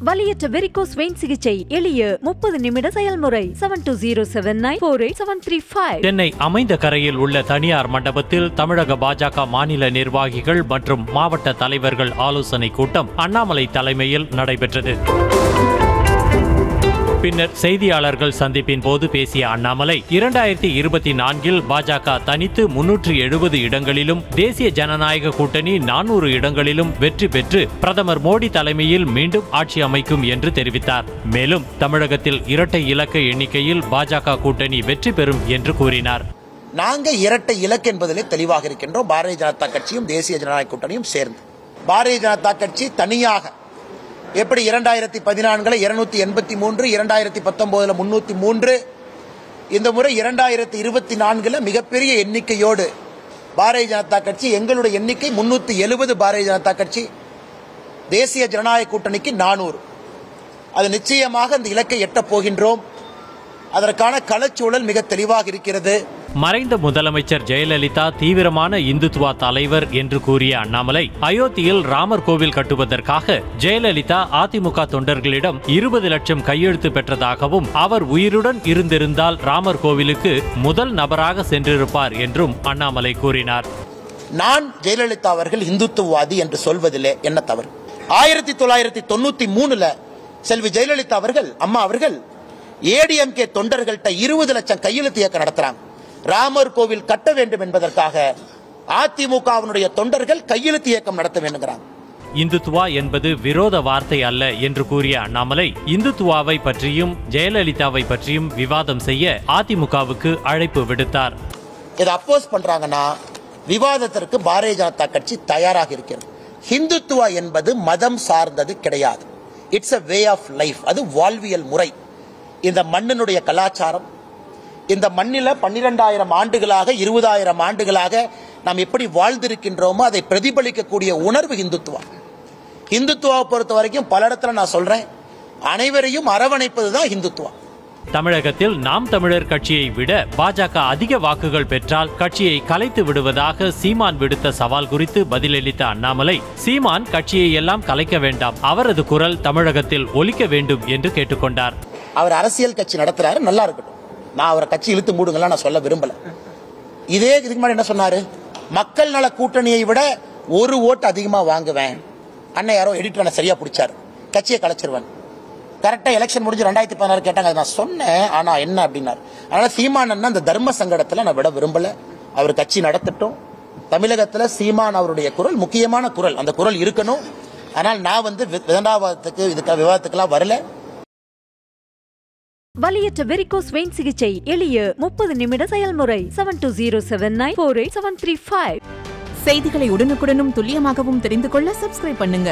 வலியற்ற varicose vein சிகிச்சை எளிய 30 நிமிட செயல்முறை 7207948735. சென்னை அமைந்த கரையில் உள்ள தனியார் மண்டபத்தில் தமிழக பாஜக மாநில நிர்வாகிகள் மற்றும் மாவட்ட தலைவர்கள் ஆலோசனை கூட்டம் அண்ணாமலை தலைமையில் நடைபெற்றது. பின்னர் செய்தியாளர்கள் சந்திப்பின் போது பேசிய அண்ணாமலை 2024 பாஜக தனித்து 370 இடங்களிலும் தேசிய ஜனநாயக கூட்டணி 400 இடங்களிலும் வெற்றி பெற்று பிரதமர் மோடி தலைமையில் மீண்டும் ஆட்சி அமைக்கும் என்று தெரிவித்தார். மேலும் தமிழகத்தில் இரட்டை இலக்க எண்ணிக்கையில் பாஜக கூட்டணி வெற்றி பெறும் என்று கூறினார். நாங்கள் இரட்டை இலக்கு என்பதிலே தெளிவாக இருக்கின்றோம். பாரதிய ஜனதா கட்சியும் தேசிய ஜனநாயக கூட்டணியும் சேர்ந்து பாரதிய ஜனதா கட்சி தனியாக எப்படி 2014 283, 2019 303, இந்த முறை 2024 மிகப்பெரிய எண்ணிக்கையோடு பாரதிய ஜனதா கட்சி, எங்களுடைய எண்ணிக்கை 370, பாரதிய ஜனதா கட்சி தேசிய ஜனநாயக கூட்டணிக்கு 400. அது நிச்சயமாக அந்த இலக்கை எட்டப் போகின்றோம். அதற்கான களச்சூழல் மிக தெளிவாக இருக்கிறது. மறைந்த முதலமைச்சர் ஜெயலலிதா தீவிரமான இந்துத்துவா தலைவர் என்று கூறிய அண்ணாமலை அயோத்தியில் ராமர் கோவில் கட்டுவதற்காக ஜெயலலிதா அதிமுக தொண்டர்களிடம் 20 லட்சம் கையெழுத்து பெற்றதாகவும் அவர் உயிருடன் இருந்திருந்தால் ராமர் கோவிலுக்கு முதல் நபராக சென்றிருப்பார் என்றும் அண்ணாமலை கூறினார். நான் ஜெயலலிதா அவர்கள் இந்துத்துவவாதி என்று சொல்வதிலே என்ன தவறு? 1993 செல்வி ஜெயலலிதா அவர்கள், அம்மா அவர்கள் ஏடிஎம்கே தொண்டர்கள்ட்ட 20 லட்சம் கையெழுத்து இயக்கம் நடத்துறாங்க. ராமர் கோவில் கட்ட வேண்டும் என்பதற்காக அதிமுகவினுடைய தொண்டர்கள் கையெழுத்து இயக்கம் நடத்த வேண்டுங்கிறாங்க. இந்துத்துவா என்பது விரோத வார்த்தை அல்ல என்று கூறிய அண்ணாமலை இந்துத்துவாவை பற்றியும் ஜெயலலிதாவை பற்றியும் விவாதம் செய்ய அதிமுகவுக்கு அழைப்பு விடுத்தார். இதை அப்போஸ் பண்றாங்கன்னா விவாதத்திற்கு பாரதிய ஜனதா கட்சி தயாராக இருக்கிறது. இந்துத்துவா என்பது மதம் சார்ந்தது கிடையாது. It's a way of life. அது வாழ்வியல் முறை. இந்த மண்ணினுடைய கலாச்சாரம், இந்த மண்ணில 12,000 ஆண்டுகளாக 20,000 ஆண்டுகளாக நாம் எப்படி வாழ்ந்திருக்கின்றோமோ அதை பிரதிபலிக்கக்கூடிய உணர்வு இந்துத்துவா. இந்துத்துவாவை பொறுத்த வரைக்கும் பல இடத்துல நான் சொல்றேன், அனைவரையும் அரவணைப்பதுதான் இந்துத்துவா. தமிழகத்தில் நாம் தமிழர் கட்சியை விட பாஜக அதிக வாக்குகள் பெற்றால் கட்சியை கலைத்து விடுவதாக சீமான் விடுத்த சவால் குறித்து பதிலளித்த அண்ணாமலை, சீமான் கட்சியை எல்லாம் கலைக்க வேண்டாம், அவரது குரல் தமிழகத்தில் ஒலிக்க வேண்டும் என்று கேட்டுக்கொண்டார். அவர் அரசியல் கட்சி நடத்துறாரு, நல்லா இருக்கட்டும். நான் அவரை கட்சி இழுத்து மூடுங்கலாம் நான் சொல்ல விரும்பல. இதே இதுக்கு முன்னாடி என்ன சொன்னாரு? மக்கள் நல கூட்டணியை விட ஒரு ஓட்டு அதிகமா வாங்குவேன். அண்ணன் யாரோ எடிட்டர் சரியா பிடிச்சாரு, கட்சியை கலைச்சிருவேன். கரெக்டா எலெக்ஷன் முடிஞ்சு 2016 கேட்டாங்க, நான் சொன்னேன், ஆனா என்ன அப்படின்னாரு. அதனால சீமான் அண்ணன் அந்த தர்ம சங்கடத்துல நான் விட விரும்பல. அவர் கட்சி நடத்தட்டும். தமிழகத்துல சீமான் அவருடைய குரல் முக்கியமான குரல், அந்த குரல் இருக்கணும். ஆனால் நான் விதண்டாவாதத்துக்கு இதுக்கு விவாதத்துக்கெல்லாம் வரல. வலியற்ற வெரிகோஸ் வெயின் சிகிச்சை எளிய 30 நிமிட செயல்முறை 7207948735. செய்திகளை உடனுக்குடனும் துல்லியமாகவும் தெரிந்து கொள்ள சப்ஸ்கிரைப் பண்ணுங்க.